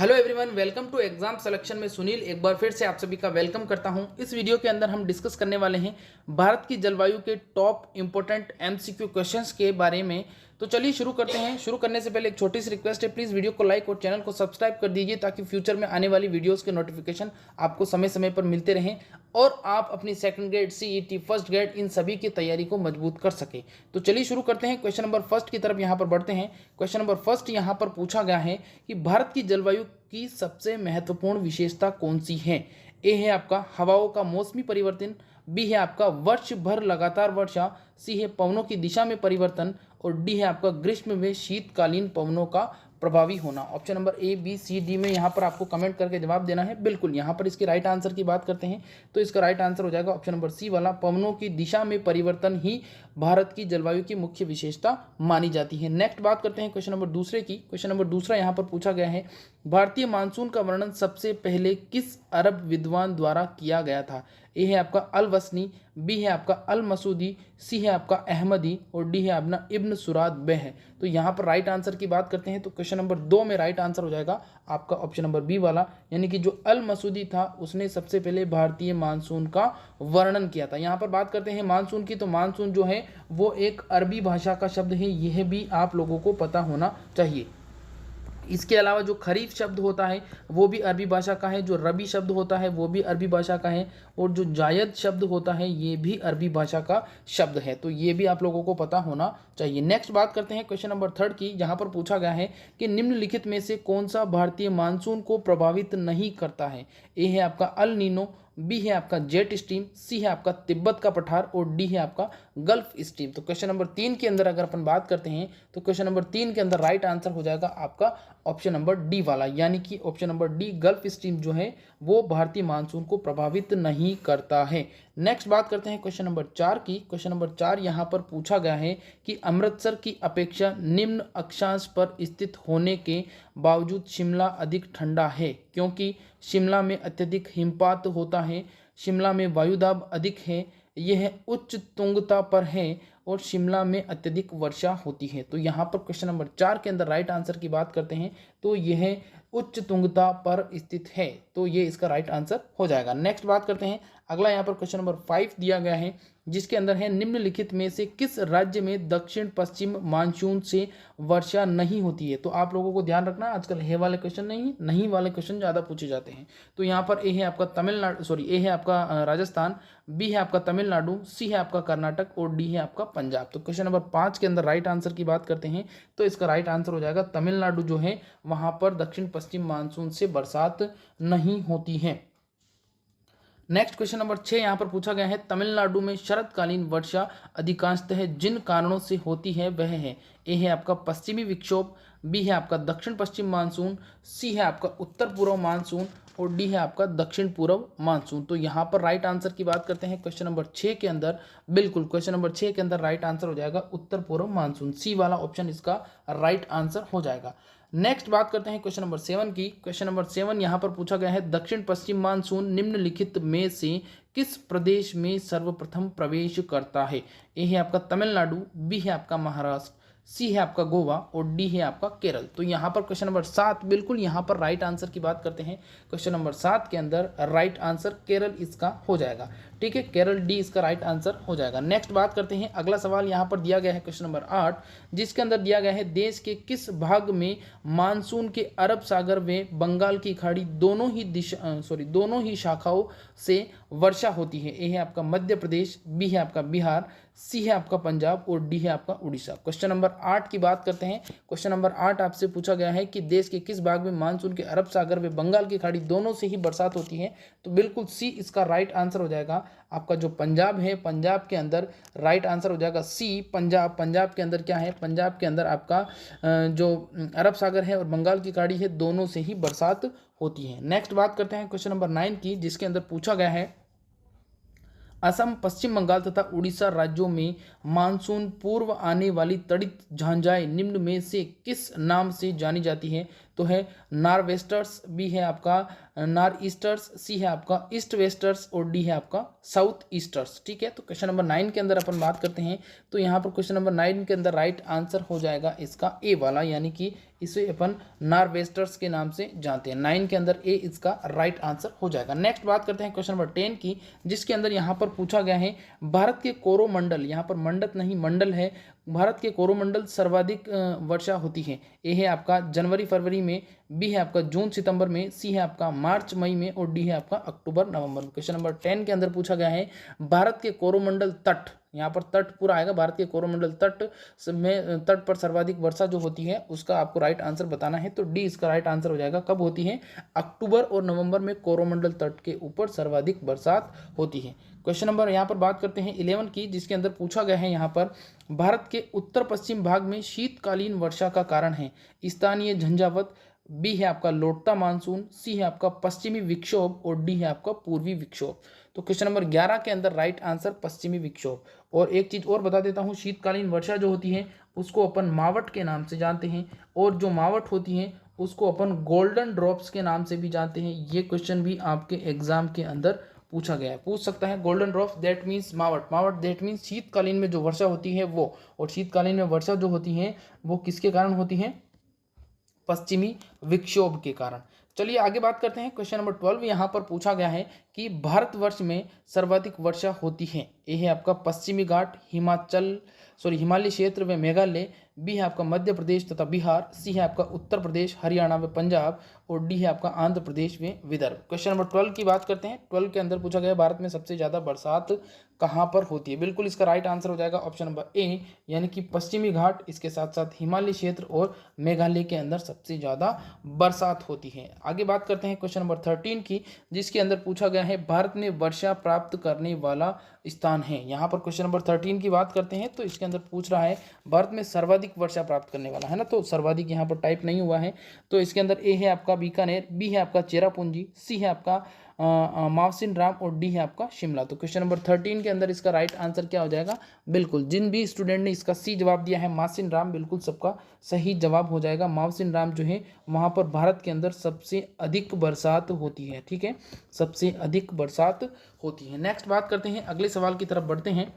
Hello everyone, welcome to exam selection में सुनील एक बार फिर से आप सभी का वेलकम करता हूं। इस वीडियो के अंदर हम डिस्कस करने वाले हैं भारत की जलवायु के टॉप इंपोर्टेंट एमसीक्यू क्वेश्चंस के बारे में। तो चलिए शुरू करते हैं। शुरू करने से पहले एक छोटी सी रिक्वेस्ट है, प्लीज़ वीडियो को लाइक और चैनल को सब्सक्राइब कर दीजिए ताकि फ्यूचर में आने वाली वीडियोज़ के नोटिफिकेशन आपको समय समय पर मिलते रहें और आप अपनी second grade, CET, first grade इन सभी की तैयारी को मजबूत कर सके। तो चलिए शुरू करते हैं। क्वेश्चन नंबर फर्स्ट की तरफ यहाँ पर बढ़ते हैं। क्वेश्चन नंबर फर्स्ट यहाँ पर पूछा गया है कि भारत की जलवायु की सबसे महत्वपूर्ण विशेषता कौन सी है। ए है आपका हवाओं का मौसमी परिवर्तन, बी है आपका वर्ष भर लगातार वर्षा, सी है पवनों की दिशा में परिवर्तन और डी है आपका ग्रीष्म में शीतकालीन पवनों का प्रभावी होना। Option number A, B, C, D में यहाँ पर आपको कमेंट करके जवाब देना है। बिल्कुल यहाँ पर इसके राइट आंसर की बात करते हैं तो इसका राइट आंसर हो जाएगा ऑप्शन नंबर सी वाला, पवनों की दिशा में परिवर्तन ही भारत की जलवायु की मुख्य विशेषता मानी जाती है। नेक्स्ट बात करते हैं क्वेश्चन नंबर दूसरे की। क्वेश्चन नंबर दूसरा यहाँ पर पूछा गया है, भारतीय मानसून का वर्णन सबसे पहले किस अरब विद्वान द्वारा किया गया था। ए है आपका अल वसनी, बी है आपका अल मसूदी, सी है आपका अहमदी और डी है अपना इब्न सुराद बेह। तो यहाँ पर राइट आंसर की बात करते हैं तो क्वेश्चन नंबर 2 में राइट आंसर हो जाएगा आपका ऑप्शन नंबर बी वाला, यानी कि जो अल मसूदी था उसने सबसे पहले भारतीय मानसून का वर्णन किया था। यहाँ पर बात करते हैं मानसून की, तो मानसून जो है वो एक अरबी भाषा का शब्द है, यह भी आप लोगों को पता होना चाहिए। इसके अलावा जो खरीफ शब्द होता है वो भी अरबी भाषा का है, जो रबी शब्द होता है वो भी अरबी भाषा का है और जो जायद शब्द होता है ये भी अरबी भाषा का शब्द है। तो ये भी आप लोगों को पता होना चाहिए। नेक्स्ट बात करते हैं क्वेश्चन नंबर थर्ड की। यहाँ पर पूछा गया है कि निम्नलिखित में से कौन सा भारतीय मानसून को प्रभावित नहीं करता है। ए है आपका अल नीनो, बी है आपका जेट स्ट्रीम, सी है आपका तिब्बत का पठार और डी है आपका गल्फ स्ट्रीम। तो क्वेश्चन नंबर 3 के अंदर अगर अपन बात करते हैं तो क्वेश्चन नंबर 3 के अंदर राइट आंसर हो जाएगा आपका ऑप्शन नंबर डी वाला, यानी कि option number D gulf stream जो है वो भारतीय मानसून को प्रभावित नहीं करता है। नेक्स्ट बात करते हैं क्वेश्चन नंबर 4 की। क्वेश्चन नंबर 4 यहाँ पर पूछा गया है कि अमृतसर की अपेक्षा निम्न अक्षांश पर स्थित होने के बावजूद शिमला अधिक ठंडा है, क्योंकि शिमला में अत्यधिक हिमपात होता है, शिमला में वायुदाब अधिक है, यह उच्च तुंगता पर है और शिमला में अत्यधिक वर्षा होती है। तो यहाँ पर क्वेश्चन नंबर 4 के अंदर राइट आंसर की बात करते हैं तो यह उच्च तुंगता पर स्थित है, तो ये इसका राइट आंसर हो जाएगा। नेक्स्ट बात करते हैं अगला। यहाँ पर क्वेश्चन नंबर 5 दिया गया है जिसके अंदर है निम्नलिखित में से किस राज्य में दक्षिण पश्चिम मानसून से वर्षा नहीं होती है। तो आप लोगों को ध्यान रखना, आजकल हे वाले क्वेश्चन नहीं वाले क्वेश्चन ज़्यादा पूछे जाते हैं। तो यहाँ पर ए है आपका ए है आपका राजस्थान, बी है आपका तमिलनाडु, सी है आपका कर्नाटक और डी है आपका पंजाब। तो क्वेश्चन नंबर 5 के अंदर राइट आंसर की बात करते हैं तो इसका राइट आंसर हो जाएगा तमिलनाडु जो है वहाँ पर दक्षिण पश्चिम मानसून से बरसात नहीं होती है। नेक्स्ट क्वेश्चन नंबर 6 यहाँ पर पूछा गया है, तमिलनाडु में शरतकालीन वर्षा अधिकांशतः जिन कारणों से होती है वह है। ए है आपका पश्चिमी विक्षोभ, बी है आपका दक्षिण पश्चिम मानसून, सी है आपका उत्तर पूर्व मानसून और डी है आपका दक्षिण पूर्व मानसून। तो यहाँ पर राइट आंसर की बात करते हैं क्वेश्चन नंबर 6 के अंदर, बिल्कुल क्वेश्चन नंबर 6 के अंदर राइट आंसर हो जाएगा उत्तर पूर्व मानसून, सी वाला ऑप्शन इसका राइट आंसर हो जाएगा। नेक्स्ट बात करते हैं क्वेश्चन नंबर 7 की। क्वेश्चन नंबर 7 यहाँ पर पूछा गया है, दक्षिण पश्चिम मानसून निम्नलिखित में से किस प्रदेश में सर्वप्रथम प्रवेश करता है। ए है आपका तमिलनाडु, बी है आपका महाराष्ट्र, सी है आपका गोवा और डी है आपका केरल। तो यहाँ पर क्वेश्चन नंबर 7 बिल्कुल यहाँ पर राइट आंसर की बात करते हैं। क्वेश्चन नंबर 7 के अंदर राइट आंसर केरल इसका हो जाएगा। ठीक है, केरल डी इसका राइट आंसर हो जाएगा। नेक्स्ट बात करते हैं अगला सवाल यहाँ पर दिया गया है क्वेश्चन नंबर 8 जिसके अंदर दिया गया है, देश के किस भाग में मानसून के अरब सागर व बंगाल की खाड़ी दोनों ही शाखाओं से वर्षा होती है। ए है आपका मध्य प्रदेश, बी है आपका बिहार, सी है आपका पंजाब और डी है आपका उड़ीसा। क्वेश्चन नंबर 8 की बात करते हैं। क्वेश्चन नंबर 8 आपसे पूछा गया है कि देश के किस भाग में मानसून के अरब सागर व बंगाल की खाड़ी दोनों से ही बरसात होती है। तो बिल्कुल सी इसका राइट आंसर हो जाएगा। आपका जो पंजाब है, पंजाब के अंदर राइट आंसर हो जाएगा सी पंजाब। पंजाब के अंदर क्या है, पंजाब के अंदर आपका जो अरब सागर है और बंगाल की खाड़ी है दोनों से ही बरसात होती है। नेक्स्ट बात करते हैं क्वेश्चन नंबर 9 की जिसके अंदर पूछा गया है, असम, पश्चिम बंगाल तथा उड़ीसा राज्यों में मानसून पूर्व आने वाली तड़ित झांझाएं निम्न में से किस नाम से जानी जाती है। तो है नॉर्थ वेस्टर्स, बी है आपका नॉर्थ ईस्टर्स, सी है आपका ईस्ट वेस्टर्स और डी है आपका साउथ ईस्टर्स। ठीक है, तो क्वेश्चन नंबर 9 के अंदर अपन बात करते हैं तो यहाँ पर क्वेश्चन नंबर 9 के अंदर राइट आंसर हो जाएगा इसका ए वाला, यानी कि इसे अपन नॉर्थ वेस्टर्स के नाम से जानते हैं। 9 के अंदर ए इसका राइट आंसर हो जाएगा। नेक्स्ट बात करते हैं क्वेश्चन नंबर 10 की, जिसके अंदर यहाँ पर पूछा गया है भारत के कोरोमंडल, यहाँ पर मंडल नहीं मंडल है, भारत के कोरोमंडल सर्वाधिक वर्षा होती है। ए है आपका जनवरी फरवरी में, बी है आपका जून सितंबर में, सी है आपका मार्च मई में और डी है आपका अक्टूबर नवंबर में। क्वेश्चन नंबर 10 के अंदर पूछा गया है भारत के कोरोमंडल तट, यहाँ पर तट पूरा आएगा, भारत के कोरोमंडल तट में तट पर सर्वाधिक वर्षा जो होती है उसका आपको राइट आंसर बताना है। तो डी इसका राइट आंसर हो जाएगा। कब होती है? अक्टूबर और नवंबर में कोरोमंडल तट के ऊपर सर्वाधिक बरसात होती है। क्वेश्चन नंबर यहाँ पर बात करते हैं 11 की, जिसके अंदर पूछा गया है यहाँ पर भारत के उत्तर पश्चिम भाग में शीतकालीन वर्षा का कारण है स्थानीय झंझावत, बी है आपका लौटता मानसून, सी है आपका पश्चिमी विक्षोभ और डी है आपका पूर्वी विक्षोभ। तो क्वेश्चन नंबर 11 के अंदर राइट आंसर पश्चिमी विक्षोभ। और एक चीज और बता देता हूँ, शीतकालीन वर्षा जो होती है उसको अपन मावट के नाम से जानते हैं और जो मावट होती है उसको अपन गोल्डन ड्रॉप्स के नाम से भी जानते हैं। ये क्वेश्चन भी आपके एग्जाम के अंदर पूछा गया है, पूछ सकता है। गोल्डन ड्रॉप्स दैट मीन्स मावट, मावट दैट मीन्स शीतकालीन में जो वर्षा होती है वो, और शीतकालीन में वर्षा जो होती है वो किसके कारण होती है? पश्चिमी विक्षोभ के कारण। चलिए आगे बात करते हैं। क्वेश्चन नंबर 12 यहाँ पर पूछा गया है कि भारतवर्ष में सर्वाधिक वर्षा होती है। ए है आपका पश्चिमी घाट, हिमालय क्षेत्र व मेघालय, बी है आपका मध्य प्रदेश तथा बिहार, सी है आपका उत्तर प्रदेश हरियाणा व पंजाब और डी है आपका आंध्र प्रदेश व विदर्भ। क्वेश्चन नंबर 12 की बात करते हैं। 12 के अंदर पूछा गया भारत में सबसे ज्यादा बरसात कहाँ पर होती है? बिल्कुल इसका राइट आंसर हो जाएगा ऑप्शन नंबर ए, यानी कि पश्चिमी घाट, इसके साथ साथ हिमालय क्षेत्र और मेघालय के अंदर सबसे ज्यादा बरसात होती है। आगे बात करते हैं क्वेश्चन नंबर 13 की, जिसके अंदर पूछा गया है भारत में वर्षा प्राप्त करने वाला स्थान है। यहाँ पर क्वेश्चन नंबर 13 की बात करते हैं तो इसके अंदर पूछ रहा है भारत में सर्वाधिक वर्षा प्राप्त करने वाला है ना, तो सर्वाधिक यहाँ पर टाइप नहीं हुआ है। तो इसके अंदर ए है आपका बीकानेर, बी है आपका चेरापूंजी, सी है आपका मावसिन राम और डी है आपका शिमला। तो क्वेश्चन नंबर 13 के अंदर इसका राइट आंसर क्या हो जाएगा? बिल्कुल जिन भी स्टूडेंट ने इसका सी जवाब दिया है मावसिन राम, बिल्कुल सबका सही जवाब हो जाएगा। मावसिन राम जो है वहाँ पर भारत के अंदर सबसे अधिक बरसात होती है। ठीक है, सबसे अधिक बरसात होती है। नेक्स्ट बात करते हैं, अगले सवाल की तरफ बढ़ते हैं।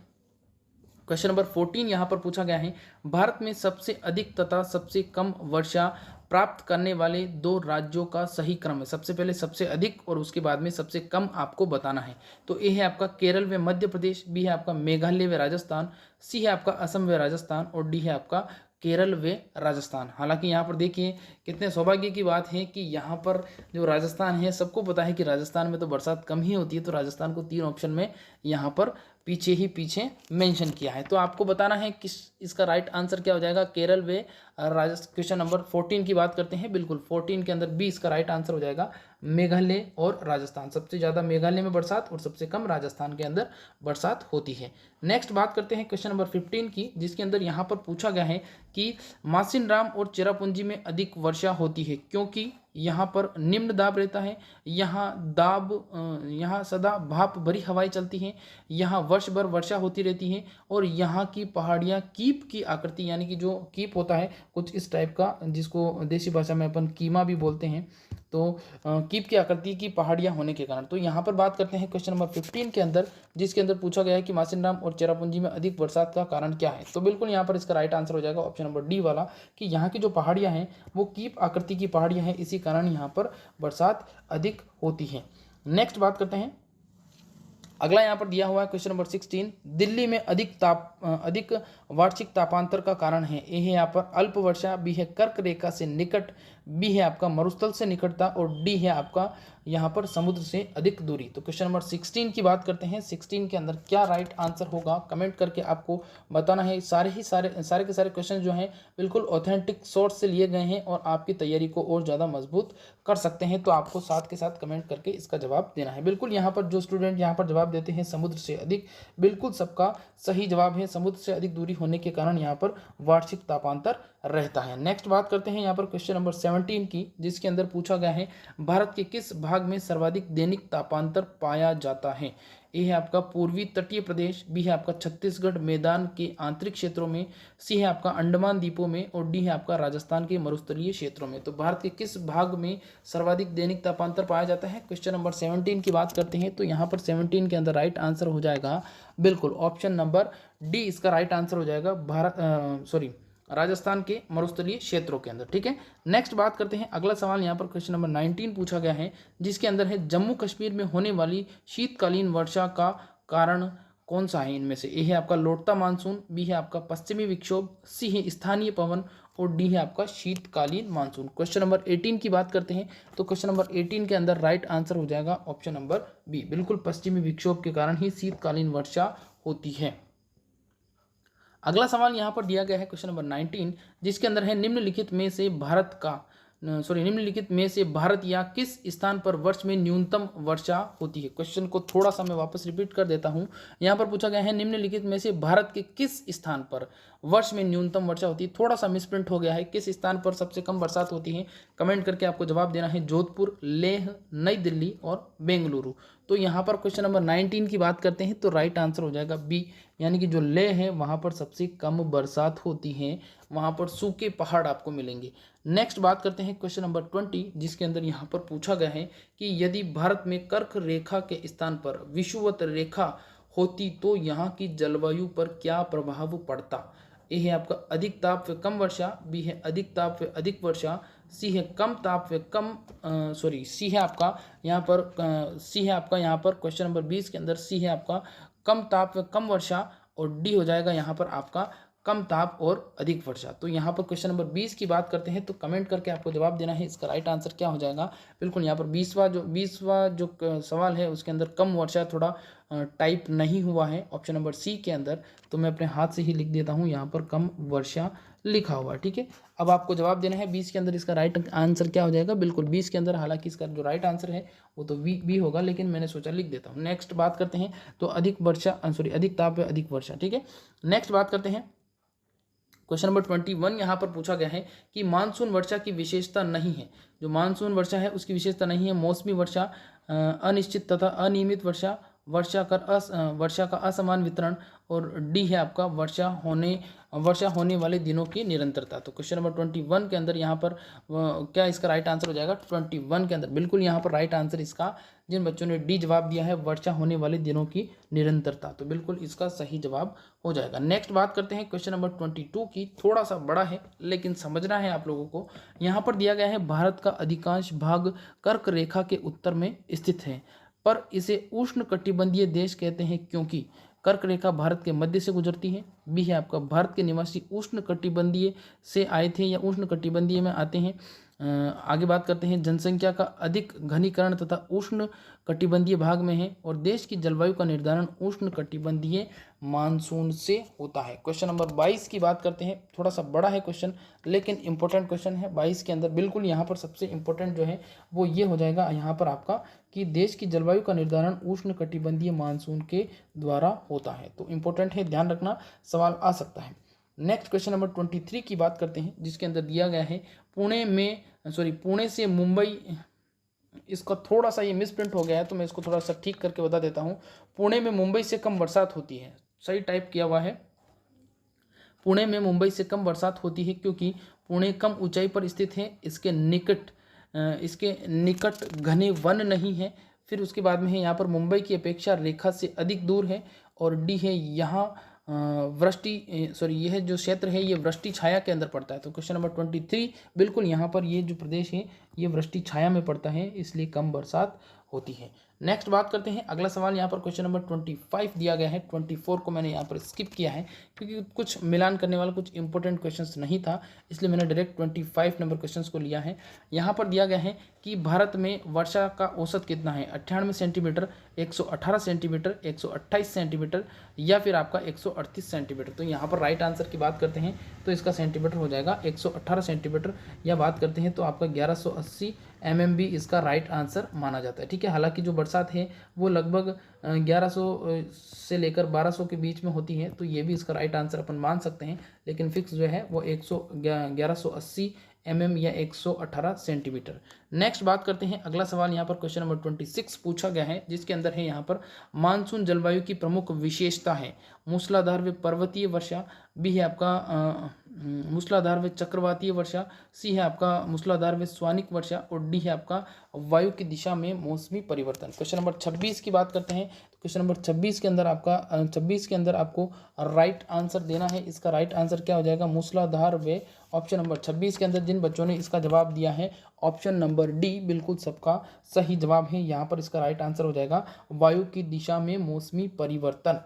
क्वेश्चन नंबर 14 यहाँ पर पूछा गया है भारत में सबसे अधिक तथा सबसे कम वर्षा प्राप्त करने वाले दो राज्यों का सही क्रम है। सबसे पहले सबसे अधिक और उसके बाद में सबसे कम आपको बताना है। तो ए है आपका केरल व मध्य प्रदेश, बी है आपका मेघालय व राजस्थान, सी है आपका असम व राजस्थान और डी है आपका केरल व राजस्थान। हालांकि यहाँ पर देखिए कितने सौभाग्य की बात है कि यहाँ पर जो राजस्थान है, सबको पता है कि राजस्थान में तो बरसात कम ही होती है, तो राजस्थान को 3 ऑप्शन में यहाँ पर पीछे मेंशन किया है। तो आपको बताना है किस इसका राइट आंसर क्या हो जाएगा? केरल व राजस्थान। क्वेश्चन नंबर 14 की बात करते हैं, बिल्कुल 14 के अंदर बी इसका राइट आंसर हो जाएगा, मेघालय और राजस्थान। सबसे ज़्यादा मेघालय में बरसात और सबसे कम राजस्थान के अंदर बरसात होती है। नेक्स्ट बात करते हैं क्वेश्चन नंबर 15 की, जिसके अंदर यहाँ पर पूछा गया है कि मासिन राम और चेरापूंजी में अधिक वर्षा होती है क्योंकि यहाँ पर निम्न दाब रहता है, यहाँ सदा भाप भरी हवाएं चलती हैं, यहाँ वर्ष भर वर्षा होती रहती है और यहाँ की पहाड़ियाँ कीप की आकृति, यानी कि जो कीप होता है कुछ इस टाइप का, जिसको देसी भाषा में अपन कीमा भी बोलते हैं, तो कीप की आकृति की पहाड़ियाँ होने के कारण। तो यहाँ पर बात करते हैं क्वेश्चन नंबर 15 के अंदर, जिसके अंदर पूछा गया है कि मासिन राम और चेरापूंजी में अधिक बरसात का कारण क्या है। तो बिल्कुल यहाँ पर इसका राइट आंसर हो जाएगा ऑप्शन नंबर डी वाला, कि यहाँ की जो पहाड़ियाँ हैं वो कीप आकृति की पहाड़ियाँ हैं, इसी कारण यहाँ पर बरसात अधिक होती है। नेक्स्ट बात करते हैं, अगला यहाँ पर दिया हुआ है क्वेश्चन नंबर 16, दिल्ली में अधिक वार्षिक तापांतर का कारण है। ए है यहाँ पर अल्प वर्षा, बी है कर्क रेखा से निकट, बी है आपका मरुस्थल से निकटता और डी है आपका यहाँ पर समुद्र से अधिक दूरी। तो क्वेश्चन नंबर 16 की बात करते हैं, 16 के अंदर क्या राइट आंसर होगा कमेंट करके आपको बताना है। सारे के सारे क्वेश्चन जो हैं बिल्कुल ऑथेंटिक सोर्स से लिए गए हैं और आपकी तैयारी को और ज़्यादा मजबूत कर सकते हैं, तो आपको साथ के साथ कमेंट करके इसका जवाब देना है। बिल्कुल यहाँ पर जो स्टूडेंट यहाँ पर जवाब देते हैं समुद्र से अधिक, बिल्कुल सबका सही जवाब है। समुद्र से अधिक दूरी होने के कारण यहाँ पर वार्षिक तापांतर रहता है। नेक्स्ट बात करते हैं यहाँ पर क्वेश्चन नंबर 17 की, जिसके अंदर पूछा गया है भारत के किस भाग में सर्वाधिक दैनिक तापांतर पाया जाता है। ए है आपका पूर्वी तटीय प्रदेश, बी है आपका छत्तीसगढ़ मैदान के आंतरिक क्षेत्रों में, सी है आपका अंडमान द्वीपों में, और डी है आपका राजस्थान के मरुस्थलीय क्षेत्रों में। तो भारत के किस भाग में सर्वाधिक दैनिक तापांतर पाया जाता है, क्वेश्चन नंबर 17 की बात करते हैं। तो यहाँ पर 17 के अंदर राइट आंसर हो जाएगा बिल्कुल ऑप्शन नंबर डी, इसका राइट आंसर हो जाएगा राजस्थान के मरुस्थलीय क्षेत्रों के अंदर। ठीक है, नेक्स्ट बात करते हैं। अगला सवाल यहाँ पर क्वेश्चन नंबर 19 पूछा गया है, जिसके अंदर है जम्मू कश्मीर में होने वाली शीतकालीन वर्षा का कारण कौन सा है इनमें से। ए है आपका लौटता मानसून, बी है आपका पश्चिमी विक्षोभ, सी है स्थानीय पवन, और डी है आपका शीतकालीन मानसून। क्वेश्चन नंबर 18 की बात करते हैं। तो क्वेश्चन नंबर 18 के अंदर राइट आंसर हो जाएगा ऑप्शन नंबर बी, बिल्कुल पश्चिमी विक्षोभ के कारण ही शीतकालीन वर्षा होती है। अगला सवाल यहाँ पर दिया गया है क्वेश्चन नंबर 19, जिसके अंदर है निम्नलिखित में से भारत या किस स्थान पर वर्ष में न्यूनतम वर्षा होती है। क्वेश्चन को थोड़ा सा मैं वापस रिपीट कर देता हूँ। यहाँ पर पूछा गया है निम्नलिखित में से भारत के किस स्थान पर वर्ष में न्यूनतम वर्षा होती है। थोड़ा सा मिसप्रिंट हो गया है, किस स्थान पर सबसे कम बरसात होती है, कमेंट करके आपको जवाब देना है। जोधपुर, लेह, नई दिल्ली और बेंगलुरु। तो यहाँ पर क्वेश्चन नंबर 19 की बात करते हैं तो राइट आंसर हो जाएगा बी, यानी कि जो लेह है वहाँ पर सबसे कम बरसात होती है, वहाँ पर सूखे पहाड़ आपको मिलेंगे। नेक्स्ट बात करते हैं क्वेश्चन नंबर 20, जिसके अंदर यहाँ पर पूछा गया है कि यदि भारत में कर्क रेखा के स्थान पर विषुवत रेखा होती तो यहाँ की जलवायु पर क्या प्रभाव पड़ता। ए है आपका अधिक ताप व कम वर्षा, बी है अधिक ताप व अधिक वर्षा, सी है कम ताप व सी है आपका यहाँ पर क्वेश्चन नंबर 20 के अंदर सी है आपका कम ताप व कम वर्षा, और डी हो जाएगा यहाँ पर आपका कम ताप और अधिक वर्षा। तो यहाँ पर क्वेश्चन नंबर 20 की बात करते हैं तो कमेंट करके आपको जवाब देना है, इसका राइट आंसर क्या हो जाएगा। बिल्कुल यहाँ पर 20वां जो सवाल है उसके अंदर कम वर्षा थोड़ा टाइप नहीं हुआ है ऑप्शन नंबर सी के अंदर, तो मैं अपने हाथ से ही लिख देता हूँ, यहाँ पर कम वर्षा लिखा हुआ है। ठीक है, अब आपको जवाब देना है 20 के अंदर इसका राइट आंसर क्या हो जाएगा। बिल्कुल 20 के अंदर, हालांकि इसका जो राइट आंसर है वो तो बी होगा, लेकिन मैंने सोचा लिख देता हूँ। नेक्स्ट बात करते हैं तो अधिक ताप व अधिक वर्षा। ठीक है, नेक्स्ट बात करते हैं क्वेश्चन नंबर 21। यहाँ पर पूछा गया है कि मानसून वर्षा की विशेषता नहीं है, जो मानसून वर्षा है उसकी विशेषता नहीं है मौसमी वर्षा, अनिश्चित तथा अनियमित वर्षा, वर्षा का असमान वितरण, और डी है आपका वर्षा होने वाले दिनों की निरंतरता। तो क्वेश्चन नंबर 21 के अंदर यहाँ पर क्या इसका राइट आंसर हो जाएगा 21 के अंदर। बिल्कुल यहाँ पर राइट आंसर इसका, जिन बच्चों ने डी जवाब दिया है वर्षा होने वाले दिनों की निरंतरता, तो बिल्कुल इसका सही जवाब हो जाएगा। नेक्स्ट बात करते हैं क्वेश्चन नंबर 22 की, थोड़ा सा बड़ा है लेकिन समझना है आप लोगों को। यहाँ पर दिया गया है भारत का अधिकांश भाग कर्क रेखा के उत्तर में स्थित है, पर इसे उष्ण कटिबंधीय देश कहते हैं क्योंकि कर्क रेखा भारत के मध्य से गुजरती है। बी है आपका भारत के निवासी उष्ण कटिबंधीय से आए थे या उष्ण कटिबंधीय में आते हैं। आगे बात करते हैं जनसंख्या का अधिक घनीकरण तथा उष्ण कटिबंधीय भाग में है, और देश की जलवायु का निर्धारण उष्ण कटिबंधीय मानसून से होता है। क्वेश्चन नंबर 22 की बात करते हैं, थोड़ा सा बड़ा है क्वेश्चन लेकिन इंपॉर्टेंट क्वेश्चन है 22 के अंदर। बिल्कुल यहाँ पर सबसे इंपॉर्टेंट जो है वो ये हो जाएगा यहाँ पर आपका कि देश की जलवायु का निर्धारण उष्ण कटिबंधीय मानसून के द्वारा होता है। तो इंपॉर्टेंट है, ध्यान रखना, सवाल आ सकता है। नेक्स्ट क्वेश्चन नंबर 23 की बात करते हैं, जिसके अंदर दिया गया है पुणे से मुंबई, इसका थोड़ा सा ये मिसप्रिंट हो गया है तो मैं इसको थोड़ा सा ठीक करके बता देता हूँ। पुणे में मुंबई से कम बरसात होती है, सही टाइप किया हुआ है। पुणे में मुंबई से कम बरसात होती है क्योंकि पुणे कम ऊंचाई पर स्थित है, इसके निकट घने वन नहीं है। फिर उसके बाद में है यहाँ पर मुंबई की अपेक्षा रेखा से अधिक दूर है, और डी है यहाँ यह जो क्षेत्र है ये वृष्टि छाया के अंदर पड़ता है। तो क्वेश्चन नंबर 23 बिल्कुल यहाँ पर ये जो प्रदेश है ये वृष्टि छाया में पड़ता है, इसलिए कम बरसात होती है। नेक्स्ट बात करते हैं, अगला सवाल यहाँ पर क्वेश्चन नंबर 25 दिया गया है। 24 को मैंने यहाँ पर स्किप किया है क्योंकि कुछ मिलान करने वाला कुछ इंपॉर्टेंट क्वेश्चंस नहीं था, इसलिए मैंने डायरेक्ट 25 नंबर क्वेश्चंस को लिया है। यहाँ पर दिया गया है कि भारत में वर्षा का औसत कितना है, 98 सेंटीमीटर, 118 सेंटीमीटर, 128 सेंटीमीटर या फिर आपका 138 सेंटीमीटर। तो यहाँ पर राइट आंसर की बात करते हैं तो इसका सेंटीमीटर हो जाएगा 118 सेंटीमीटर, या बात करते हैं तो आपका 1180 mm भी इसका राइट आंसर माना जाता है। ठीक है, हालांकि जो बरसात है वो लगभग 1100 से लेकर 1200 के बीच में होती है, तो ये भी इसका राइट आंसर अपन मान सकते हैं, लेकिन फिक्स जो है वो 1180 या 118 सेंटीमीटर। नेक्स्ट बात करते हैं, अगला सवाल यहाँ पर क्वेश्चन नंबर 26 पूछा गया है, जिसके अंदर है यहाँ पर मानसून जलवायु की प्रमुख विशेषता है मूसलाधार व पर्वतीय वर्षा, बी है आपका मूसलाधार व चक्रवातीय वर्षा, सी है आपका मूसलाधार व स्वानिक वर्षा, और डी है आपका वायु की दिशा में मौसमी परिवर्तन। क्वेश्चन नंबर 26 की बात करते हैं, तो क्वेश्चन नंबर 26 के अंदर आपको राइट आंसर देना है। इसका राइट आंसर क्या हो जाएगा, मूसलाधार व ऑप्शन नंबर 26 के अंदर जिन बच्चों ने इसका जवाब दिया है ऑप्शन नंबर डी बिल्कुल सबका सही जवाब है। यहाँ पर इसका राइट आंसर हो जाएगा वायु की दिशा में मौसमी परिवर्तन।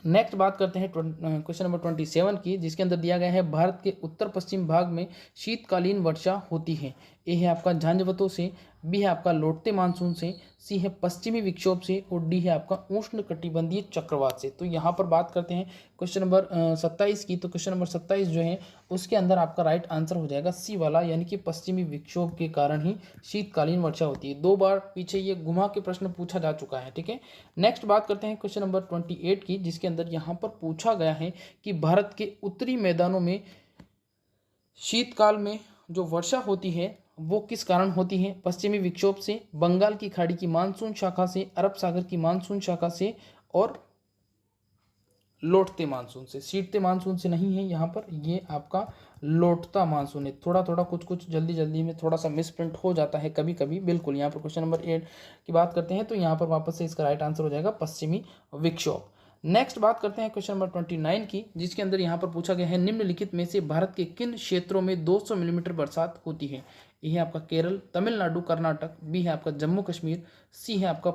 नेक्स्ट बात करते हैं क्वेश्चन नंबर 27 की, जिसके अंदर दिया गया है भारत के उत्तर पश्चिम भाग में शीतकालीन वर्षा होती है। ए है आपका झांझवतों से, बी है आपका लौटते मानसून से, सी है पश्चिमी विक्षोभ से, और डी है आपका उष्ण कटिबंधीय चक्रवात से। तो यहाँ पर बात करते हैं क्वेश्चन नंबर 27 की, तो क्वेश्चन नंबर 27 जो है उसके अंदर आपका राइट आंसर हो जाएगा सी वाला, यानी कि पश्चिमी विक्षोभ के कारण ही शीतकालीन वर्षा होती है। 2 बार पीछे ये घुमा के प्रश्न पूछा जा चुका है। ठीक है, नेक्स्ट बात करते हैं क्वेश्चन नंबर 28 की, जिसके अंदर यहाँ पर पूछा गया है कि भारत के उत्तरी मैदानों में शीतकाल में जो वर्षा होती है वो किस कारण होती है, पश्चिमी विक्षोभ से, बंगाल की खाड़ी की मानसून शाखा से, अरब सागर की मानसून शाखा से, और लौटते मानसून से। शीतते मानसून से नहीं है यहाँ पर, ये आपका लौटता मानसून है। थोड़ा थोड़ा कुछ जल्दी में थोड़ा सा मिसप्रिंट हो जाता है कभी कभी। बिल्कुल यहाँ पर क्वेश्चन नंबर 8 की बात करते हैं, तो यहाँ पर वापस से इसका राइट आंसर हो जाएगा पश्चिमी विक्षोभ। नेक्स्ट बात करते हैं क्वेश्चन नंबर 29 की, जिसके अंदर यहाँ पर पूछा गया है निम्नलिखित में से भारत के किन क्षेत्रों में 200 मिलीमीटर बरसात होती है। ए है आपका केरल, तमिलनाडु, कर्नाटक, बी है आपका जम्मू कश्मीर, सी है आपका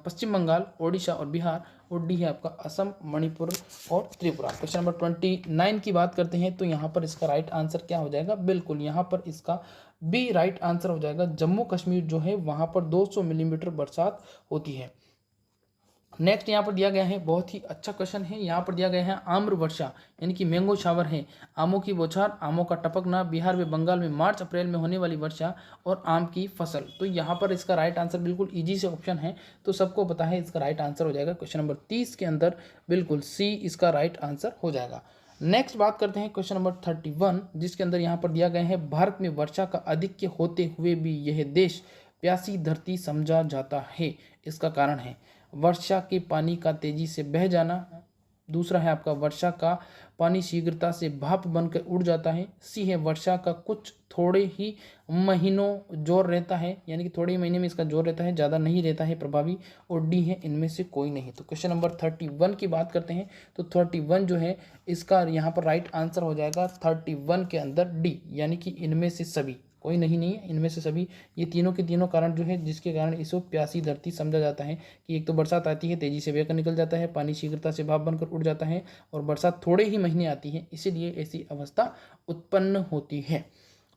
पश्चिम बंगाल, ओडिशा और बिहार, और डी है आपका असम, मणिपुर और त्रिपुरा। क्वेश्चन नंबर 29 की बात करते हैं, तो यहाँ पर इसका राइट आंसर क्या हो जाएगा, बिल्कुल यहाँ पर इसका बी राइट आंसर हो जाएगा। जम्मू कश्मीर जो है वहाँ पर 200 मिलीमीटर बरसात होती है। नेक्स्ट यहाँ पर दिया गया है, बहुत ही अच्छा क्वेश्चन है, यहाँ पर दिया गया है आम्र वर्षा यानी कि मैंगो शावर है, आमों की बौछार, आमों का टपकना, बिहार व बंगाल में मार्च अप्रैल में होने वाली वर्षा, और आम की फसल। तो यहाँ पर इसका राइट आंसर बिल्कुल इजी से ऑप्शन है, तो सबको पता है इसका राइट आंसर हो जाएगा क्वेश्चन नंबर 30 के अंदर बिल्कुल सी इसका राइट आंसर हो जाएगा। नेक्स्ट बात करते हैं क्वेश्चन नंबर 31, जिसके अंदर यहाँ पर दिया गया है भारत में वर्षा का आधिक्य होते हुए भी यह देश प्यासी धरती समझा जाता है, इसका कारण है वर्षा के पानी का तेजी से बह जाना, दूसरा है आपका वर्षा का पानी शीघ्रता से भाप बनकर उड़ जाता है, सी है वर्षा का कुछ थोड़े ही महीनों जोर रहता है, यानी कि थोड़े ही महीने में इसका जोर रहता है, ज़्यादा नहीं रहता है प्रभावी, और डी है इनमें से कोई नहीं। तो क्वेश्चन नंबर 31 की बात करते हैं, तो 31 जो है इसका यहाँ पर राइट आंसर हो जाएगा 31 के अंदर डी, यानी कि इनमें से सभी, कोई नहीं है, इनमें से सभी, ये तीनों के तीनों कारण जो है जिसके कारण इसको प्यासी धरती समझा जाता है कि एक तो बरसात आती है तेजी से बहकर निकल जाता है, पानी शीघ्रता से भाप बनकर उड़ जाता है, और बरसात थोड़े ही महीने आती है, इसीलिए ऐसी अवस्था उत्पन्न होती है।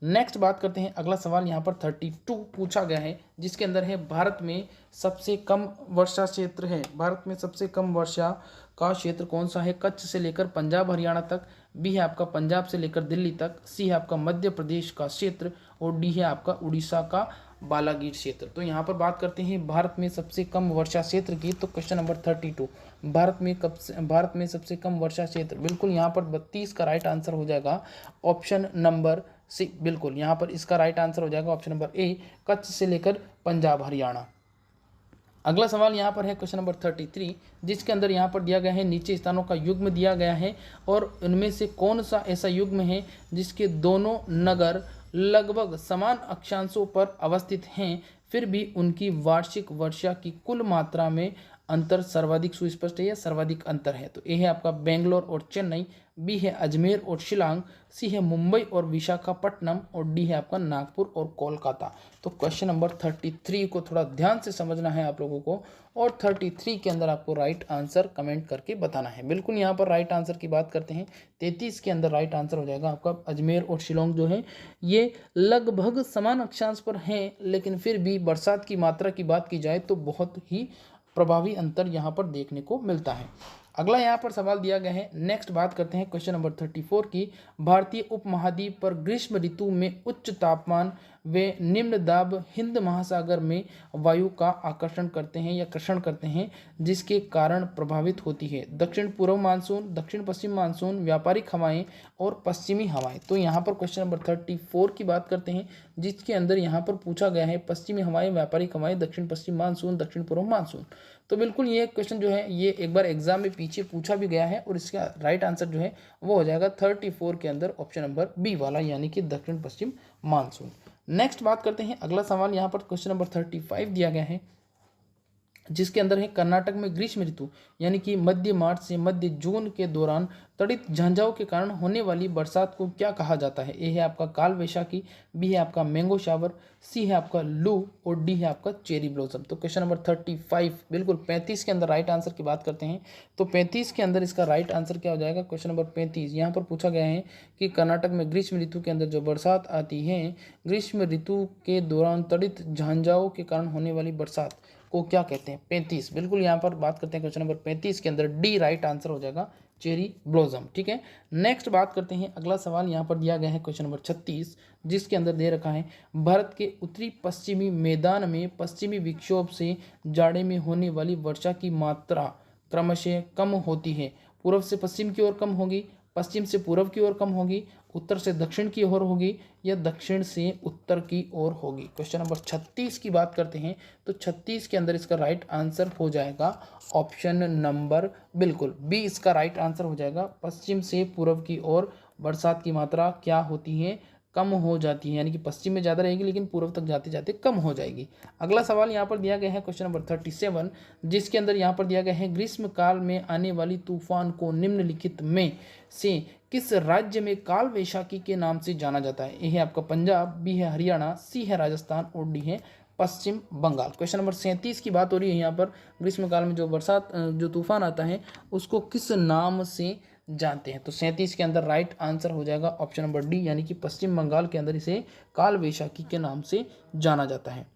नेक्स्ट बात करते हैं, अगला सवाल यहाँ पर 32 पूछा गया है, जिसके अंदर है भारत में सबसे कम वर्षा क्षेत्र है, भारत में सबसे कम वर्षा का क्षेत्र कौन सा है, कच्छ से लेकर पंजाब हरियाणा तक, बी है आपका पंजाब से लेकर दिल्ली तक, सी है आपका मध्य प्रदेश का क्षेत्र, और डी है आपका उड़ीसा का बालागीर क्षेत्र। तो यहाँ पर बात करते हैं भारत में सबसे कम वर्षा क्षेत्र की, तो क्वेश्चन नंबर 32 भारत में सबसे कम वर्षा क्षेत्र, बिल्कुल यहाँ पर 32 का राइट आंसर हो जाएगा ऑप्शन नंबर सी, बिल्कुल यहाँ पर इसका राइट आंसर हो जाएगा ऑप्शन नंबर ए, कच्छ से लेकर पंजाब हरियाणा। अगला सवाल यहाँ पर है क्वेश्चन नंबर 33, जिसके अंदर यहाँ पर दिया गया है नीचे स्थानों का युग्म दिया गया है, और इनमें से कौन सा ऐसा युग्म है जिसके दोनों नगर लगभग समान अक्षांशों पर अवस्थित हैं, फिर भी उनकी वार्षिक वर्षा की कुल मात्रा में अंतर सर्वाधिक सुस्पष्ट है या सर्वाधिक अंतर है। तो ए है आपका बेंगलोर और चेन्नई, बी है अजमेर और शिलांग, सी है मुंबई और विशाखापट्टनम, और डी है आपका नागपुर और कोलकाता। तो क्वेश्चन नंबर 33 को थोड़ा ध्यान से समझना है आप लोगों को, और 33 के अंदर आपको राइट आंसर कमेंट करके बताना है। बिल्कुल यहाँ पर राइट आंसर की बात करते हैं, 33 के अंदर राइट आंसर हो जाएगा आपका अजमेर और शिलोंग जो है ये लगभग समान अक्षांश पर हैं, लेकिन फिर भी बरसात की मात्रा की बात की जाए तो बहुत ही प्रभावी अंतर यहाँ पर देखने को मिलता है। अगला यहाँ पर सवाल दिया गया है, नेक्स्ट बात करते हैं क्वेश्चन नंबर 34 की, भारतीय उपमहाद्वीप पर ग्रीष्म ऋतु में उच्च तापमान वे निम्न दाब हिंद महासागर में वायु का आकर्षण करते हैं या कर्षण करते हैं, जिसके कारण प्रभावित होती है दक्षिण पूर्व मानसून, दक्षिण पश्चिम मानसून, व्यापारिक हवाएं और पश्चिमी हवाएं। तो यहाँ पर क्वेश्चन नंबर 34 की बात करते हैं, जिसके अंदर यहाँ पर पूछा गया है पश्चिमी हवाएं, व्यापारिक हवाएं, दक्षिण पश्चिम मानसून, दक्षिण पूर्व मानसून। तो बिल्कुल ये क्वेश्चन जो है ये एक बार एग्जाम में पीछे पूछा भी गया है और इसका राइट आंसर जो है वो हो जाएगा 34 के अंदर ऑप्शन नंबर बी वाला, यानी कि दक्षिण पश्चिम मानसून। नेक्स्ट बात करते हैं, अगला सवाल यहाँ पर क्वेश्चन नंबर 35 दिया गया है, जिसके अंदर है कर्नाटक में ग्रीष्म ऋतु यानी कि मध्य मार्च से मध्य जून के दौरान तड़ित झांझाओं के कारण होने वाली बरसात को क्या कहा जाता है। ए है आपका काल वैशाखी, बी है आपका मैंगो शावर, सी है आपका लू और डी है आपका चेरी ब्लॉसम। तो क्वेश्चन नंबर 35 बिल्कुल 35 के अंदर राइट आंसर की बात करते हैं, तो 35 के अंदर इसका राइट आंसर क्या हो जाएगा। क्वेश्चन नंबर 35 यहाँ पर पूछा गया है कि कर्नाटक में ग्रीष्म ऋतु के अंदर जो बरसात आती है, ग्रीष्म ऋतु के दौरान तड़ित झांझाओं के कारण होने वाली बरसात को क्या कहते हैं। 35 बिल्कुल यहाँ पर बात करते हैं, क्वेश्चन नंबर 35 के अंदर डी राइट आंसर हो जाएगा, चेरी ब्लॉसम। ठीक है, नेक्स्ट बात करते हैं, अगला सवाल यहाँ पर दिया गया है क्वेश्चन नंबर 36, जिसके अंदर दे रखा है भारत के उत्तरी पश्चिमी मैदान में पश्चिमी विक्षोभ से जाड़े में होने वाली वर्षा की मात्रा क्रमशः कम होती है। पूर्व से पश्चिम की ओर कम होगी, पश्चिम से पूर्व की ओर कम होगी, उत्तर से दक्षिण की ओर होगी या दक्षिण से उत्तर की ओर होगी। क्वेश्चन नंबर 36 की बात करते हैं, तो 36 के अंदर इसका राइट आंसर हो जाएगा ऑप्शन नंबर बिल्कुल बी, इसका राइट आंसर हो जाएगा। पश्चिम से पूर्व की ओर बरसात की मात्रा क्या होती है, कम हो जाती है, यानी कि पश्चिम में ज़्यादा रहेगी लेकिन पूर्व तक जाते जाते कम हो जाएगी। अगला सवाल यहाँ पर दिया गया है क्वेश्चन नंबर 37, जिसके अंदर यहाँ पर दिया गया है ग्रीष्म काल में आने वाली तूफान को निम्नलिखित में से किस राज्य में काल वैशाखी के नाम से जाना जाता है। ए है आपका पंजाब, बी है हरियाणा, सी है राजस्थान और डी है पश्चिम बंगाल। क्वेश्चन नंबर 37 की बात हो रही है यहाँ पर, ग्रीष्मकाल में जो बरसात जो तूफान आता है उसको किस नाम से जानते हैं। तो 37 के अंदर राइट आंसर हो जाएगा ऑप्शन नंबर डी, यानी कि पश्चिम बंगाल के अंदर इसे काल वैशाखी के नाम से जाना जाता है।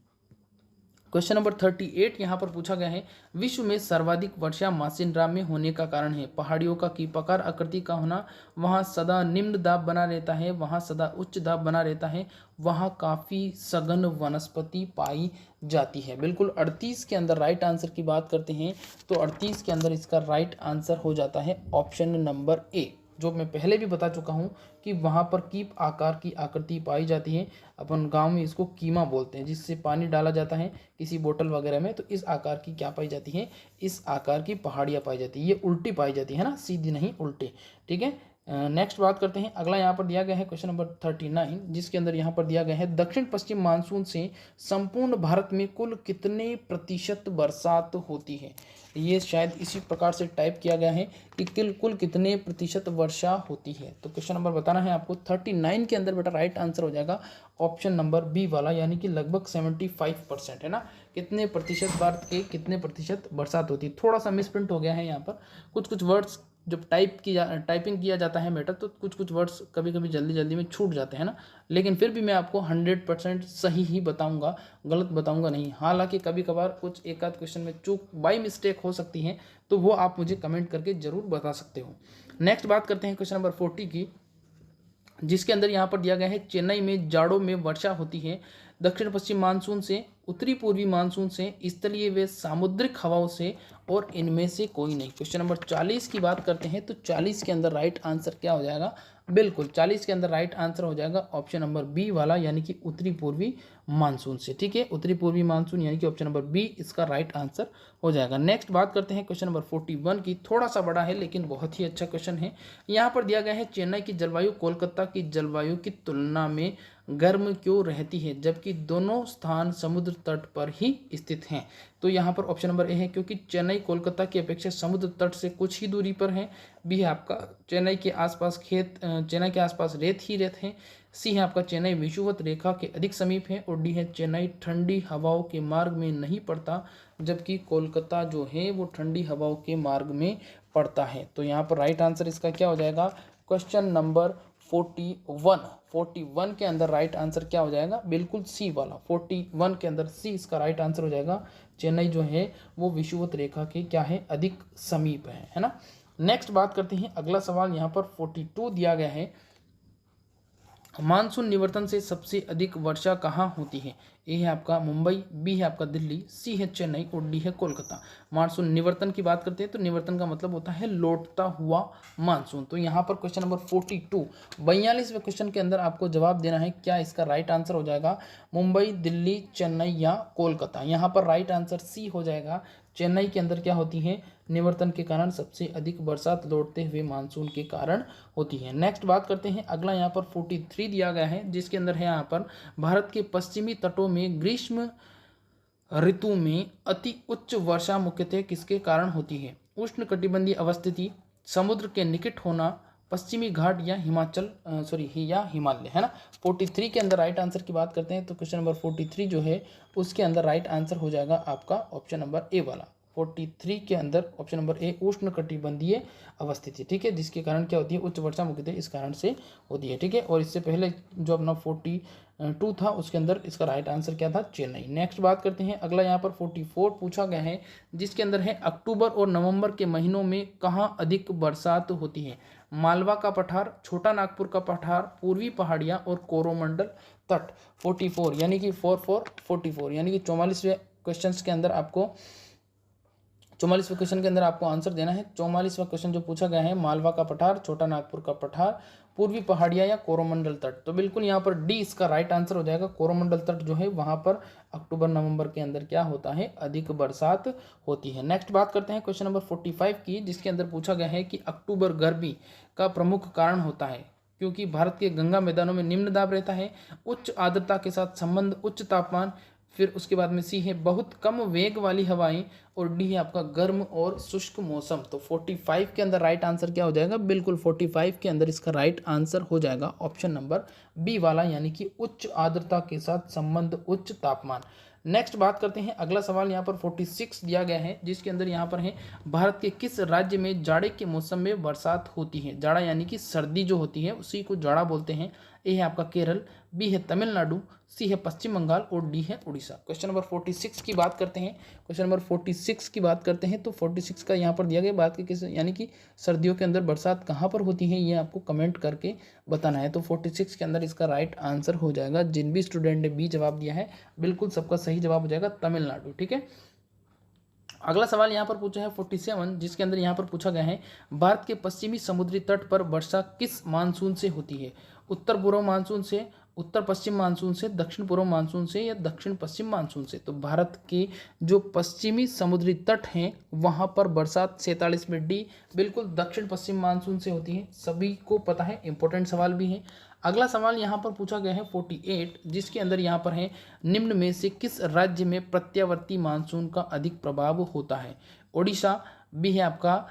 क्वेश्चन नंबर 38 यहाँ पर पूछा गया है, विश्व में सर्वाधिक वर्षा मासिनराम में होने का कारण है। पहाड़ियों का कीपाकार आकृति का होना, वहाँ सदा निम्न दाब बना रहता है, वहाँ सदा उच्च दाब बना रहता है, वहाँ काफ़ी सघन वनस्पति पाई जाती है। बिल्कुल 38 के अंदर राइट आंसर की बात करते हैं, तो 38 के अंदर इसका राइट आंसर हो जाता है ऑप्शन नंबर ए, जो मैं पहले भी बता चुका हूँ कि वहाँ पर कीप आकार की आकृति पाई जाती है। अपन गांव में इसको कीमा बोलते हैं, जिससे पानी डाला जाता है किसी बोतल वगैरह में, तो इस आकार की क्या पाई जाती है, इस आकार की पहाड़ियाँ पाई जाती है। ये उल्टी पाई जाती है ना, सीधी नहीं उल्टी। ठीक है, नेक्स्ट बात करते हैं, अगला यहाँ पर दिया गया है क्वेश्चन नंबर 39, जिसके अंदर यहाँ पर दिया गया है दक्षिण पश्चिम मानसून से संपूर्ण भारत में कुल कितने प्रतिशत बरसात होती है। ये शायद इसी प्रकार से टाइप किया गया है कि कुल कितने प्रतिशत वर्षा होती है। तो क्वेश्चन नंबर बताना है आपको 39 के अंदर बेटा राइट आंसर हो जाएगा ऑप्शन नंबर बी वाला, यानी कि लगभग 75% है ना, कितने प्रतिशत भारत के कितने प्रतिशत बरसात होती है। थोड़ा सा मिसप्रिंट हो गया है यहाँ पर, कुछ वर्ड्स जब टाइपिंग किया जाता है बेटा, तो कुछ वर्ड्स कभी कभी जल्दी में छूट जाते हैं ना, लेकिन फिर भी मैं आपको 100% सही ही बताऊंगा, गलत बताऊंगा नहीं। हालांकि कभी कभार कुछ एक आध क्वेश्चन में चूक बाई मिस्टेक हो सकती है, तो वो आप मुझे कमेंट करके जरूर बता सकते हो। नेक्स्ट बात करते हैं क्वेश्चन नंबर 40 की, जिसके अंदर यहाँ पर दिया गया है चेन्नई में जाड़ों में वर्षा होती है दक्षिण पश्चिम मानसून से, उत्तरी पूर्वी मानसून से, स्थलीय व सामुद्रिक हवाओं से और इनमें से कोई नहीं। क्वेश्चन नंबर 40 की बात करते हैं, तो 40 के अंदर राइट आंसर क्या हो जाएगा, बिल्कुल 40 के अंदर राइट आंसर हो जाएगा ऑप्शन नंबर बी वाला, यानी कि उत्तरी पूर्वी मानसून से। ठीक है, उत्तरी पूर्वी मानसून यानी कि ऑप्शन नंबर बी इसका राइट आंसर हो जाएगा। नेक्स्ट बात करते हैं क्वेश्चन नंबर 41 की, थोड़ा सा बड़ा है लेकिन बहुत ही अच्छा क्वेश्चन है। यहाँ पर दिया गया है चेन्नई की जलवायु कोलकाता की जलवायु की तुलना में गर्म क्यों रहती है, जबकि दोनों स्थान समुद्र तट पर ही स्थित हैं। तो यहाँ पर ऑप्शन नंबर ए है, क्योंकि चेन्नई कोलकाता की अपेक्षा समुद्र तट से कुछ ही दूरी पर है। बी है आपका चेन्नई के आसपास रेत ही रेत है। सी है आपका चेन्नई विषुवत रेखा के अधिक समीप है। और डी है चेन्नई ठंडी हवाओं के मार्ग में नहीं पड़ता, जबकि कोलकाता जो है वो ठंडी हवाओं के मार्ग में पड़ता है। तो यहाँ पर राइट आंसर इसका क्या हो जाएगा, क्वेश्चन नंबर 41 के अंदर राइट आंसर क्या हो जाएगा, बिल्कुल सी वाला, 41 के अंदर सी इसका राइट आंसर हो जाएगा। चेन्नई जो है वो विषुवत रेखा के क्या है, अधिक समीप है ना। नेक्स्ट बात करते हैं, अगला सवाल यहाँ पर 42 दिया गया है, मानसून निवर्तन से सबसे अधिक वर्षा कहाँ होती है? ए है आपका मुंबई, बी है आपका दिल्ली, सी है चेन्नई और डी है कोलकाता। मानसून निवर्तन की बात करते हैं तो निवर्तन का मतलब होता है लौटता हुआ मानसून। तो यहाँ पर क्वेश्चन नंबर 42 42वें क्वेश्चन के अंदर आपको जवाब देना है। क्या इसका राइट आंसर हो जाएगा मुंबई, दिल्ली, चेन्नई या कोलकाता? यहाँ पर राइट आंसर सी हो जाएगा। चेन्नई के अंदर क्या होती है? निवर्तन के कारण सबसे अधिक बरसात लौटते हुए मानसून के कारण होती है। नेक्स्ट बात करते हैं। अगला यहाँ पर 43 दिया गया है, जिसके अंदर है यहाँ पर भारत के पश्चिमी तटों में ग्रीष्म ऋतु में अति उच्च वर्षा मुख्यतः किसके कारण होती है? उष्ण कटिबंधीय अवस्थिति, समुद्र के निकट होना, पश्चिमी घाट या हिमालय, है ना। 43 के अंदर राइट आंसर की बात करते हैं तो क्वेश्चन नंबर 43 जो है उसके अंदर राइट आंसर हो जाएगा आपका ऑप्शन नंबर ए वाला। 43 के अंदर ऑप्शन नंबर ए उष्ण कटिबंधीय अवस्थिति, ठीक है, जिसके कारण क्या होती है? उच्च वर्षा मुख्यतः इस कारण से होती है, ठीक है। और इससे पहले जो अपना 42 था उसके अंदर इसका राइट आंसर क्या था? चेन्नई। नेक्स्ट बात करते हैं। अगला यहाँ पर 44 पूछा गया है, जिसके अंदर है अक्टूबर और नवंबर के महीनों में कहाँ अधिक बरसात होती है? मालवा का पठार, छोटा नागपुर का पठार, पूर्वी पहाड़ियाँ और कोरोमंडल तट। 44 यानी कि 44 यानी कि 44वें क्वेश्चन के अंदर आपको 44वें क्वेश्चन के अंदर आपको आंसर देना है। 44वां क्वेश्चन जो पूछा गया है, मालवा का पठार, छोटा नागपुर का पठार, पूर्वी पहाड़ियाँ या कोरोमंडल तट। तो बिल्कुल यहाँ पर डी इसका राइट आंसर हो जाएगा। कोरोमंडल तट जो है वहाँ पर अक्टूबर नवंबर के अंदर क्या होता है? अधिक बरसात होती है। नेक्स्ट बात करते हैं क्वेश्चन नंबर 45 की, जिसके अंदर पूछा गया है कि अक्टूबर गर्मी का प्रमुख कारण होता है क्योंकि भारत के गंगा मैदानों में निम्न दाब रहता है, उच्च आर्द्रता के साथ संबंध, उच्च तापमान, फिर उसके बाद में सी है बहुत कम वेग वाली हवाएं और डी है आपका गर्म और शुष्क मौसम। तो 45 के अंदर राइट आंसर क्या हो जाएगा? बिल्कुल 45 के अंदर इसका राइट आंसर हो जाएगा ऑप्शन नंबर बी वाला, यानी कि उच्च आर्द्रता के साथ संबंध, उच्च तापमान। नेक्स्ट बात करते हैं। अगला सवाल यहाँ पर 46 दिया गया है, जिसके अंदर यहाँ पर है भारत के किस राज्य में जाड़े के मौसम में बरसात होती है? जाड़ा यानी कि सर्दी जो होती है उसी को जाड़ा बोलते हैं। ए है आपका केरल, बी है तमिलनाडु, सी है पश्चिम बंगाल और डी है उड़ीसा। क्वेश्चन नंबर 46 की बात करते हैं। क्वेश्चन नंबर 46 की बात करते हैं तो 46 का यहाँ पर दिया गया बात की किस यानी कि सर्दियों के अंदर बरसात कहाँ पर होती है, ये आपको कमेंट करके बताना है। तो 46 के अंदर इसका राइट आंसर हो जाएगा। जिन भी स्टूडेंट ने बी जवाब दिया है बिल्कुल सबका सही जवाब हो जाएगा तमिलनाडु, ठीक है। अगला सवाल यहाँ पर पूछा है 47, जिसके अंदर यहाँ पर पूछा गया है भारत के पश्चिमी समुद्री तट पर वर्षा किस मानसून से होती है? उत्तर पूर्व मानसून से, उत्तर पश्चिम मानसून से, दक्षिण पूर्व मानसून से या दक्षिण पश्चिम मानसून से? तो भारत के जो पश्चिमी समुद्री तट हैं वहाँ पर बरसात 47 में डी बिल्कुल दक्षिण पश्चिम मानसून से होती है। सभी को पता है, इंपॉर्टेंट सवाल भी है। अगला सवाल यहाँ पर पूछा गया है 48, जिसके अंदर यहाँ पर है निम्न में से किस राज्य में प्रत्यावर्ती मानसून का अधिक प्रभाव होता है? ओडिशा, बी है आपका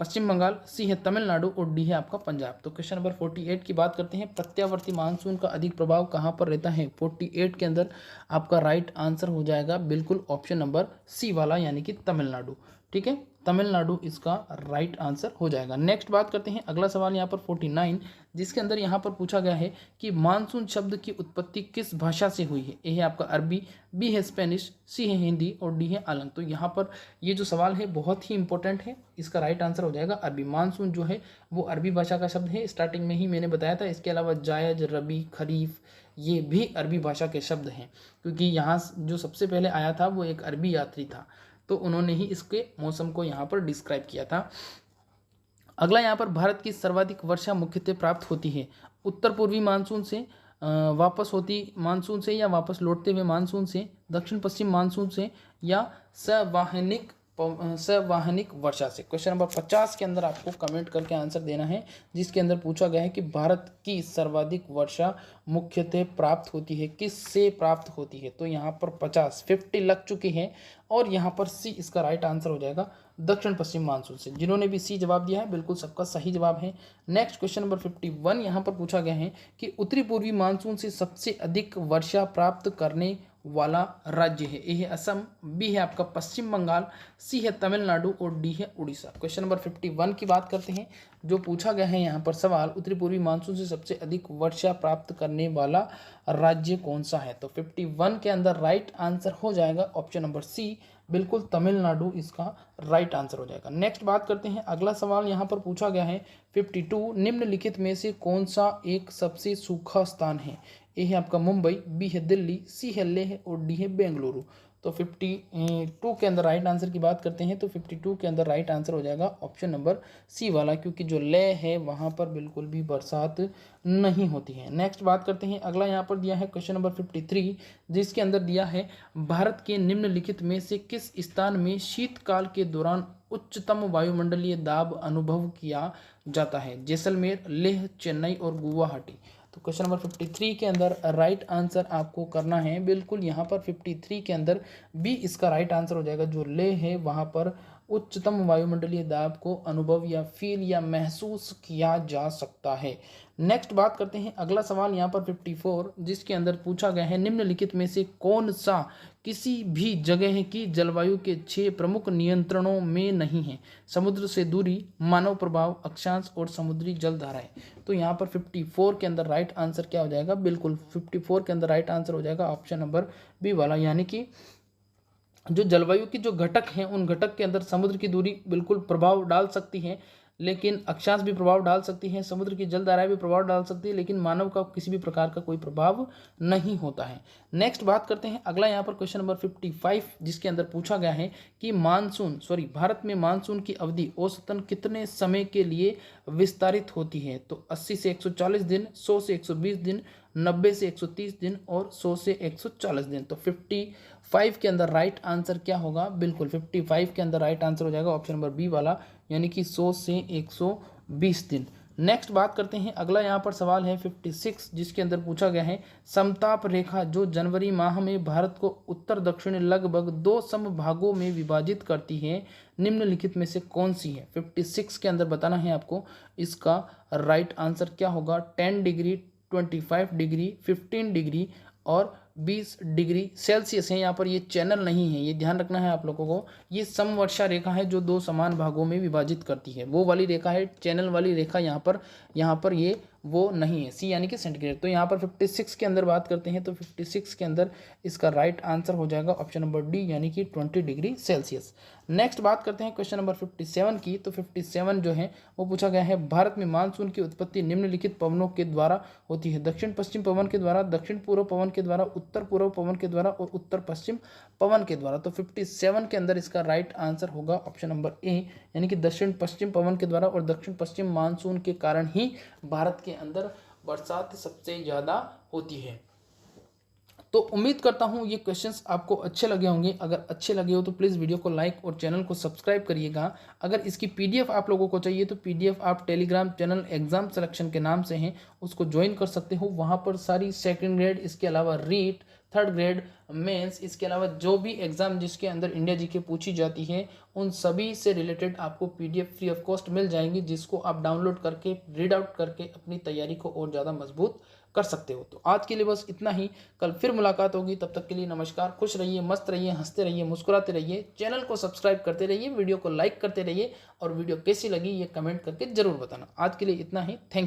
पश्चिम बंगाल, सी है तमिलनाडु और डी है आपका पंजाब। तो क्वेश्चन नंबर 48 की बात करते हैं। प्रत्यावर्ती मानसून का अधिक प्रभाव कहाँ पर रहता है? 48 के अंदर आपका राइट आंसर हो जाएगा बिल्कुल ऑप्शन नंबर सी वाला, यानी कि तमिलनाडु, ठीक है। तमिलनाडु इसका राइट आंसर हो जाएगा। नेक्स्ट बात करते हैं। अगला सवाल यहाँ पर 49, जिसके अंदर यहाँ पर पूछा गया है कि मानसून शब्द की उत्पत्ति किस भाषा से हुई है? ए है आपका अरबी, बी है स्पेनिश, सी है हिंदी और डी है आलंग। तो यहाँ पर ये जो सवाल है बहुत ही इंपॉर्टेंट है। इसका राइट आंसर हो जाएगा अरबी। मानसून जो है वो अरबी भाषा का शब्द है, स्टार्टिंग में ही मैंने बताया था। इसके अलावा जायज, रबी, खरीफ ये भी अरबी भाषा के शब्द हैं, क्योंकि यहाँ जो सबसे पहले आया था वो एक अरबी यात्री था, तो उन्होंने ही इसके मौसम को यहाँ पर डिस्क्राइब किया था। अगला यहाँ पर भारत की सर्वाधिक वर्षा मुख्यतः प्राप्त होती है उत्तर पूर्वी मानसून से, वापस होती मानसून से या वापस लौटते हुए मानसून से, दक्षिण पश्चिम मानसून से या सवाहनिक वर्षा से। क्वेश्चन नंबर 50 के अंदर आपको कमेंट करके आंसर देना है, जिसके अंदर पूछा गया है कि भारत की सर्वाधिक वर्षा मुख्यतः प्राप्त होती है किससे प्राप्त होती है? तो यहाँ पर 50 लग चुकी है और यहाँ पर सी इसका राइट आंसर हो जाएगा दक्षिण पश्चिम मानसून से। जिन्होंने भी सी जवाब दिया है बिल्कुल सबका सही जवाब है। नेक्स्ट क्वेश्चन नंबर 51 यहाँ पर पूछा गया है कि उत्तरी पूर्वी मानसून से सबसे अधिक वर्षा प्राप्त करने वाला राज्य है? ए है असम, बी है आपका पश्चिम बंगाल, सी है तमिलनाडु और डी है उड़ीसा। क्वेश्चन नंबर 51 की बात करते हैं। जो पूछा गया है यहाँ पर सवाल, उत्तरी पूर्वी मानसून से सबसे अधिक वर्षा प्राप्त करने वाला राज्य कौन सा है? तो 51 के अंदर राइट आंसर हो जाएगा ऑप्शन नंबर सी, बिल्कुल तमिलनाडु इसका राइट आंसर हो जाएगा। नेक्स्ट बात करते हैं, अगला सवाल यहाँ पर पूछा गया है 52, निम्नलिखित में से कौन सा एक सबसे सूखा स्थान है? ए है आपका मुंबई, बी है दिल्ली, सी है लेह और डी है बेंगलुरु। तो 52 के अंदर राइट आंसर की बात करते हैं तो 52 के अंदर राइट आंसर हो जाएगा ऑप्शन नंबर सी वाला, क्योंकि जो लेह है वहाँ पर बिल्कुल भी बरसात नहीं होती है। नेक्स्ट बात करते हैं, अगला यहाँ पर दिया है क्वेश्चन नंबर 53, जिसके अंदर दिया है भारत के निम्नलिखित में से किस स्थान में शीतकाल के दौरान उच्चतम वायुमंडलीय दाब अनुभव किया जाता है? जैसलमेर, लेह, चेन्नई और गुवाहाटी। तो क्वेश्चन नंबर 53 के अंदर राइट आंसर आपको करना है बिल्कुल यहाँ पर 53 के अंदर बी इसका राइट आंसर हो जाएगा। जो लेह है वहाँ पर उच्चतम वायुमंडलीय दाब को अनुभव या फील या महसूस किया जा सकता है। नेक्स्ट बात करते हैं, अगला सवाल यहाँ पर 54, जिसके अंदर पूछा गया है निम्नलिखित में से कौन सा किसी भी जगह की जलवायु के 6 प्रमुख नियंत्रणों में नहीं है? समुद्र से दूरी, मानव प्रभाव, अक्षांश और समुद्री जलधाराएं। तो यहाँ पर 54 के अंदर राइट आंसर क्या हो जाएगा? बिल्कुल 54 के अंदर राइट आंसर हो जाएगा ऑप्शन नंबर बी वाला, यानी कि जो जलवायु की जो घटक हैं उन घटक के अंदर समुद्र की दूरी बिल्कुल प्रभाव डाल सकती है, लेकिन अक्षांश भी प्रभाव डाल सकती है, समुद्र की जलधाराएं भी प्रभाव डाल सकती है, लेकिन मानव का किसी भी प्रकार का कोई प्रभाव नहीं होता है। नेक्स्ट बात करते हैं, अगला यहाँ पर क्वेश्चन नंबर 55, जिसके अंदर पूछा गया है कि भारत में मानसून की अवधि औसतन कितने समय के लिए विस्तारित होती है? तो 80 से 140 दिन, 100 से 120 दिन, 90 से 130 दिन और 100 से 140 दिन। तो 55 के अंदर राइट आंसर क्या होगा? बिल्कुल 55 के अंदर राइट आंसर हो जाएगा ऑप्शन नंबर बी वाला, यानी कि 100 से 120 दिन। नेक्स्ट बात करते हैं, अगला यहाँ पर सवाल है 56, जिसके अंदर पूछा गया है समताप रेखा जो जनवरी माह में भारत को उत्तर दक्षिण लगभग 2 समभागों में विभाजित करती है, निम्नलिखित में से कौन सी है? 56 के अंदर बताना है आपको, इसका राइट आंसर क्या होगा? 10 डिग्री, 25 डिग्री, 15 डिग्री और 20 डिग्री सेल्सियस है। यहाँ पर ये चैनल नहीं है, ये ध्यान रखना है आप लोगों को। ये समवर्षा रेखा है जो 2 समान भागों में विभाजित करती है, वो वाली रेखा है। चैनल वाली रेखा यहाँ पर ये वो नहीं है, सी यानी कि सेंटीग्रेड। तो यहाँ पर 56 के अंदर बात करते हैं तो 56 के अंदर इसका राइट आंसर हो जाएगा ऑप्शन नंबर डी, यानी कि 20 डिग्री सेल्सियस। नेक्स्ट बात करते हैं क्वेश्चन नंबर 57 की। तो 57 जो है वो पूछा गया है भारत में मानसून की उत्पत्ति निम्नलिखित पवनों के द्वारा होती है? दक्षिण पश्चिम पवन के द्वारा, दक्षिण पूर्व पवन के द्वारा, उत्तर पूर्व पवन के द्वारा और उत्तर पश्चिम पवन के द्वारा। तो 57 के अंदर इसका राइट आंसर होगा ऑप्शन नंबर ए, यानी कि दक्षिण पश्चिम पवन के द्वारा और दक्षिण पश्चिम मानसून के कारण ही भारत के अंदर बरसात सबसे ज़्यादा होती है। तो उम्मीद करता हूँ ये क्वेश्चंस आपको अच्छे लगे होंगे। अगर अच्छे लगे हो तो प्लीज़ वीडियो को लाइक और चैनल को सब्सक्राइब करिएगा। अगर इसकी पीडीएफ आप लोगों को चाहिए तो पीडीएफ आप टेलीग्राम चैनल एग्जाम सिलेक्शन के नाम से हैं, उसको ज्वाइन कर सकते हो। वहाँ पर सारी सेकंड ग्रेड, इसके अलावा रीट, थर्ड ग्रेड, मेंस, इसके अलावा जो भी एग्ज़ाम जिसके अंदर इंडिया जीके पूछी जाती है उन सभी से रिलेटेड आपको पीडीएफ फ्री ऑफ कॉस्ट मिल जाएंगी, जिसको आप डाउनलोड करके रीड आउट करके अपनी तैयारी को और ज़्यादा मजबूत कर सकते हो। तो आज के लिए बस इतना ही, कल फिर मुलाकात होगी। तब तक के लिए नमस्कार, खुश रहिए, मस्त रहिए, हंसते रहिए, मुस्कुराते रहिए, चैनल को सब्सक्राइब करते रहिए, वीडियो को लाइक करते रहिए और वीडियो कैसी लगी ये कमेंट करके जरूर बताना। आज के लिए इतना ही, थैंक यू।